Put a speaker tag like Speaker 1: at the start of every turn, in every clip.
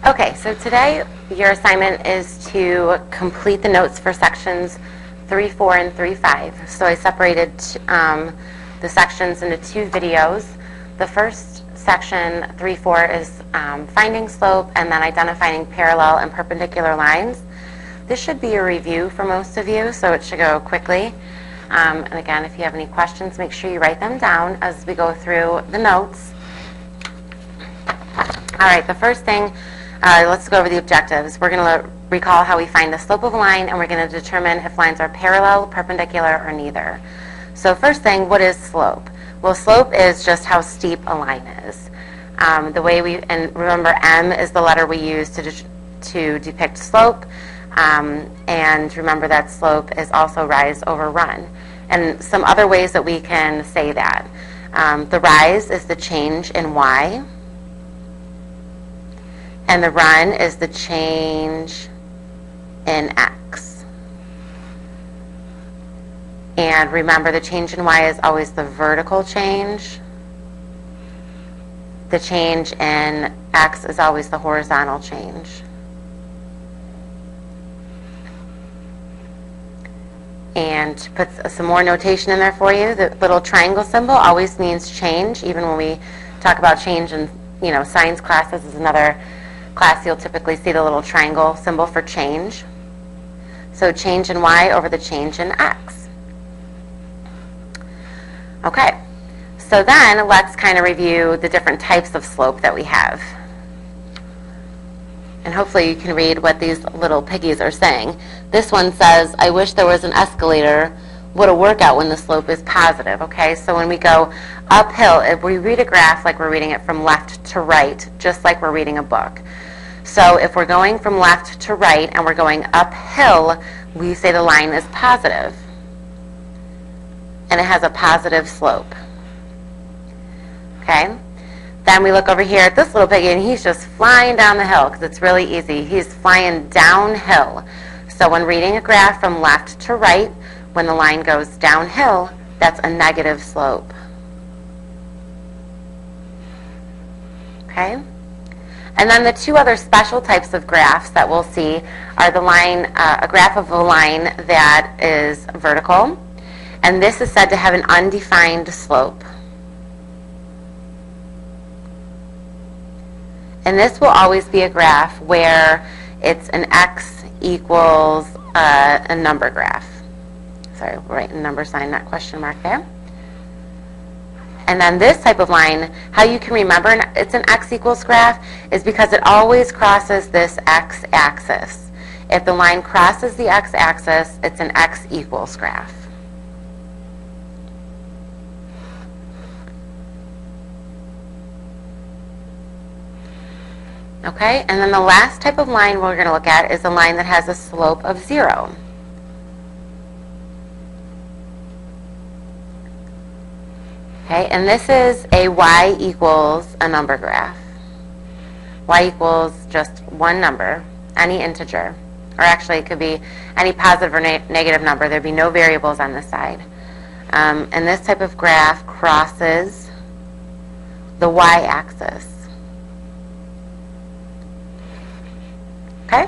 Speaker 1: Okay, so today your assignment is to complete the notes for sections 3.4 and 3.5. So I separated the sections into two videos. The first section, 3.4, is finding slope and then identifying parallel and perpendicular lines. This should be a review for most of you, so it should go quickly. And again, if you have any questions, make sure you write them down as we go through the notes. All right, the first thing, let's go over the objectives. We're going to recall how we find the slope of a line, and we're going to determine if lines are parallel, perpendicular, or neither. So first thing, what is slope? Well, slope is just how steep a line is. And remember, M is the letter we use to depict slope. And remember that slope is also rise over run. And some other ways that we can say that. The rise is the change in Y. And the run is the change in X. And remember, the change in Y is always the vertical change. The change in X is always the horizontal change. And to put some more notation in there for you, the little triangle symbol always means change. Even when we talk about change in science classes is another class, you'll typically see the little triangle symbol for change. So change in Y over the change in X. Okay, so then let's kind of review the different types of slope that we have. And hopefully you can read what these little piggies are saying. This one says, I wish there was an escalator. What a workout when the slope is positive. Okay, so when we go uphill, if we read a graph like we're reading it from left to right, just like we're reading a book. So if we're going from left to right and we're going uphill, we say the line is positive. And it has a positive slope. Okay? Then we look over here at this little piggy, and he's just flying down the hill because it's really easy. He's flying downhill. So when reading a graph from left to right, when the line goes downhill, that's a negative slope. Okay? And then the two other special types of graphs that we'll see are the line, a graph of a line that is vertical, and this is said to have an undefined slope. And this will always be a graph where it's an x equals a number graph. Sorry, we'll write a number sign, not question mark there. And then this type of line, how you can remember it's an x equals graph is because it always crosses this x-axis. If the line crosses the x-axis, it's an x equals graph. Okay, and then the last type of line we're going to look at is a line that has a slope of 0. Okay, and this is a y equals a number graph. Y equals just one number, any integer. Or actually, it could be any positive or negative number. There'd be no variables on this side. And this type of graph crosses the y-axis. Okay?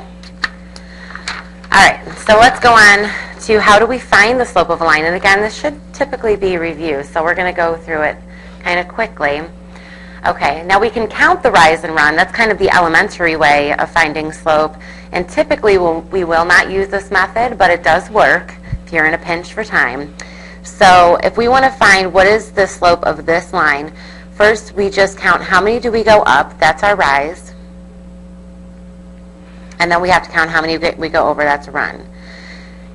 Speaker 1: All right, so let's go on to how do we find the slope of a line. And again, this should typically be a review, so we're going to go through it kind of quickly. Okay, now we can count the rise and run. That's kind of the elementary way of finding slope. And typically we will not use this method, but it does work if you're in a pinch for time. So if we want to find what is the slope of this line, first we just count how many do we go up. That's our rise. And then we have to count how many we go over. That's a run.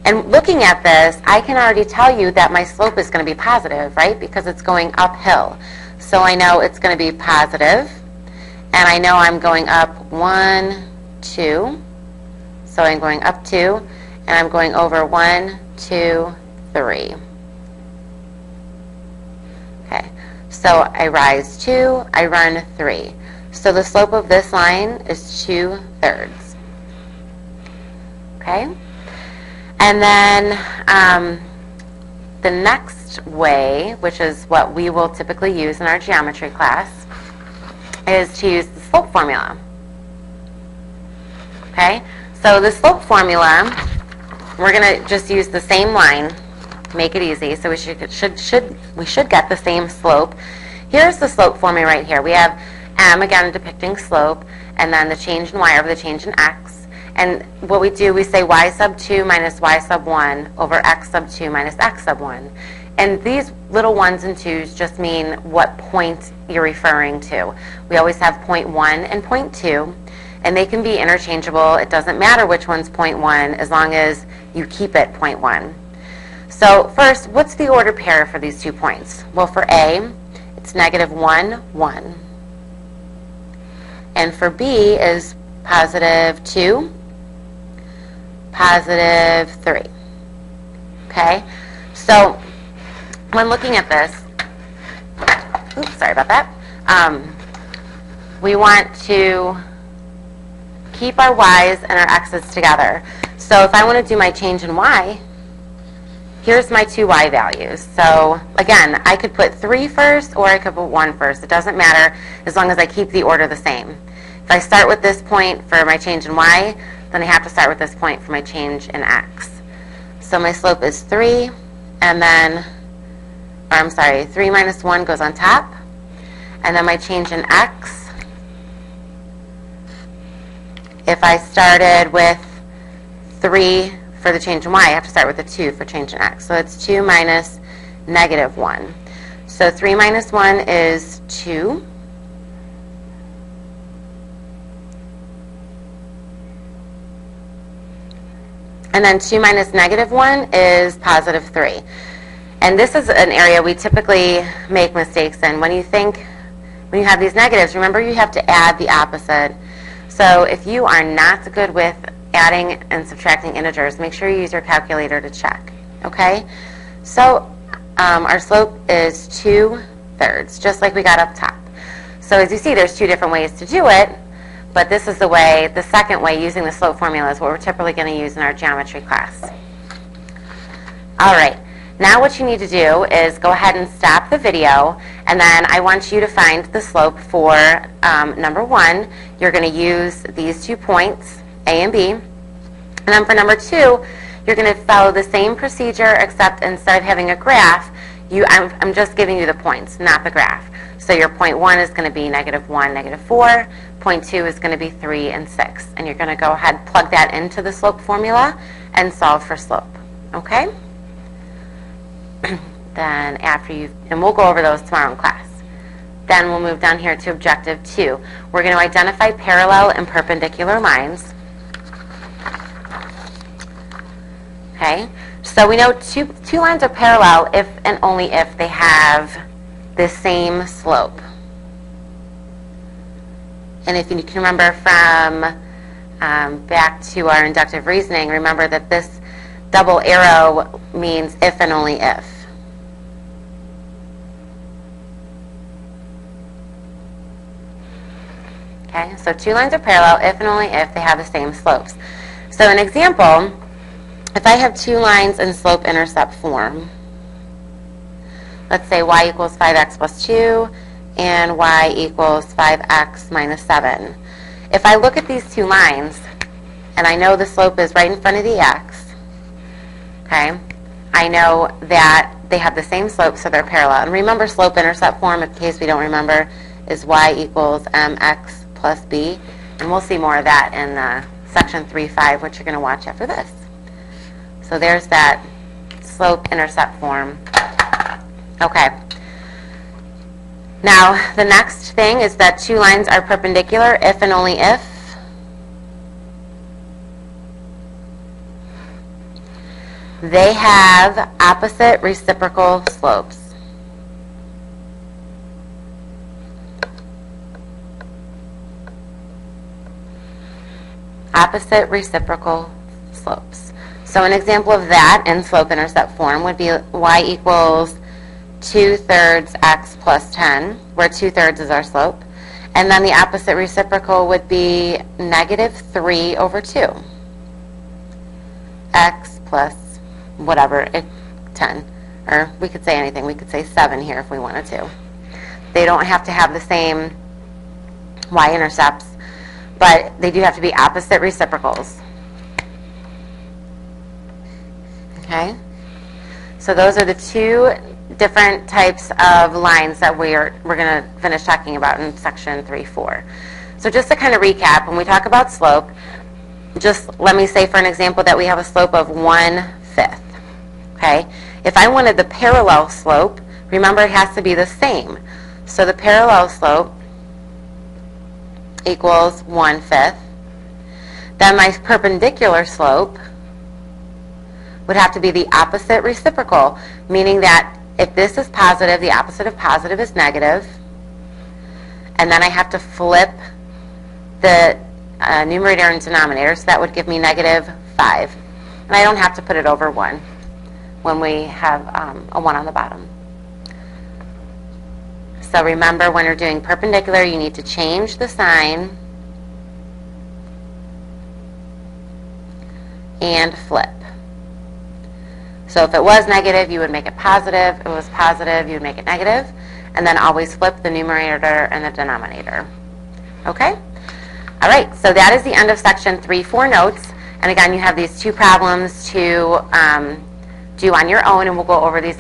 Speaker 1: And looking at this, I can already tell you that my slope is going to be positive, right? Because it's going uphill. So I know it's going to be positive. And I know I'm going up 1, 2. So I'm going up 2. And I'm going over 1, 2, 3. Okay. So I rise 2. I run 3. So the slope of this line is 2/3. Okay? And then the next way, which is what we will typically use in our geometry class, is to use the slope formula. Okay? So the slope formula, we're going to just use the same line, make it easy. So we should get the same slope. Here's the slope formula right here. We have m, again, depicting slope, and then the change in y over the change in x. And what we do, we say y sub 2 minus y sub 1 over x sub 2 minus x sub 1. And these little 1s and 2s just mean what point you're referring to. We always have point 1 and point 2, and they can be interchangeable. It doesn't matter which one's point 1 as long as you keep it point 1. So first, what's the order pair for these 2 points? Well, for A, it's negative 1, 1. And for B is positive 2, positive 3. Okay? So when looking at this, oops, sorry about that, we want to keep our y's and our x's together. So if I want to do my change in y, here's my 2 y values. So again, I could put 3 first or I could put 1 first. It doesn't matter as long as I keep the order the same. If I start with this point for my change in y, then I have to start with this point for my change in x. So my slope is 3, and then, or I'm sorry, 3 minus 1 goes on top, and then my change in x, if I started with 3 for the change in y, I have to start with a 2 for change in x. So it's 2 minus negative 1. So 3 minus 1 is 2. And then 2 minus negative 1 is positive 3. And this is an area we typically make mistakes in. When you have these negatives, remember you have to add the opposite. So if you are not good with adding and subtracting integers, make sure you use your calculator to check. Okay? So our slope is 2/3, just like we got up top. So as you see, there's 2 different ways to do it. But this is the second way, using the slope formula, is what we're typically going to use in our geometry class. All right, now what you need to do is go ahead and stop the video, and then I want you to find the slope for number 1. You're going to use these 2 points, A and B. And then for number 2, you're going to follow the same procedure, except instead of having a graph, I'm just giving you the points, not the graph. So your point 1 is going to be negative 1, negative 4. Point 2 is going to be 3 and 6. And you're going to go ahead and plug that into the slope formula and solve for slope. Okay? Then and we'll go over those tomorrow in class. Then we'll move down here to objective 2. We're going to identify parallel and perpendicular lines. Okay? So we know two lines are parallel if and only if they have the same slope. And if you can remember from back to our inductive reasoning, remember that this double arrow means if and only if. Okay, so 2 lines are parallel if and only if they have the same slopes. So an example, if I have 2 lines in slope-intercept form, let's say y equals 5x plus 2 and y equals 5x minus 7. If I look at these 2 lines, and I know the slope is right in front of the x, okay, I know that they have the same slope, so they're parallel. And remember, slope-intercept form, in case we don't remember, is y equals mx plus b. And we'll see more of that in section 3.5, which you're going to watch after this. So there's that slope-intercept form. Okay. Now, the next thing is that 2 lines are perpendicular if and only if they have opposite reciprocal slopes. Opposite reciprocal slopes. So an example of that in slope-intercept form would be y equals 2/3 x plus 10, where 2/3 is our slope. And then the opposite reciprocal would be negative 3 over 2. X plus whatever, 10. Or we could say anything. We could say 7 here if we wanted to. They don't have to have the same y-intercepts, but they do have to be opposite reciprocals. Okay? So those are the two different types of lines that we're going to finish talking about in section 3-4. So just to kind of recap, when we talk about slope, just let me say for an example that we have a slope of 1/5. Okay? If I wanted the parallel slope, remember it has to be the same. So the parallel slope equals 1/5. Then my perpendicular slope would have to be the opposite reciprocal, meaning that if this is positive, the opposite of positive is negative. And then I have to flip the numerator and denominator, so that would give me -5. And I don't have to put it over 1 when we have a 1 on the bottom. So remember, when you're doing perpendicular, you need to change the sign and flip. So if it was negative, you would make it positive. If it was positive, you would make it negative. And then always flip the numerator and the denominator. Okay? All right, so that is the end of section 3-4 notes. And again, you have these two problems to do on your own, and we'll go over these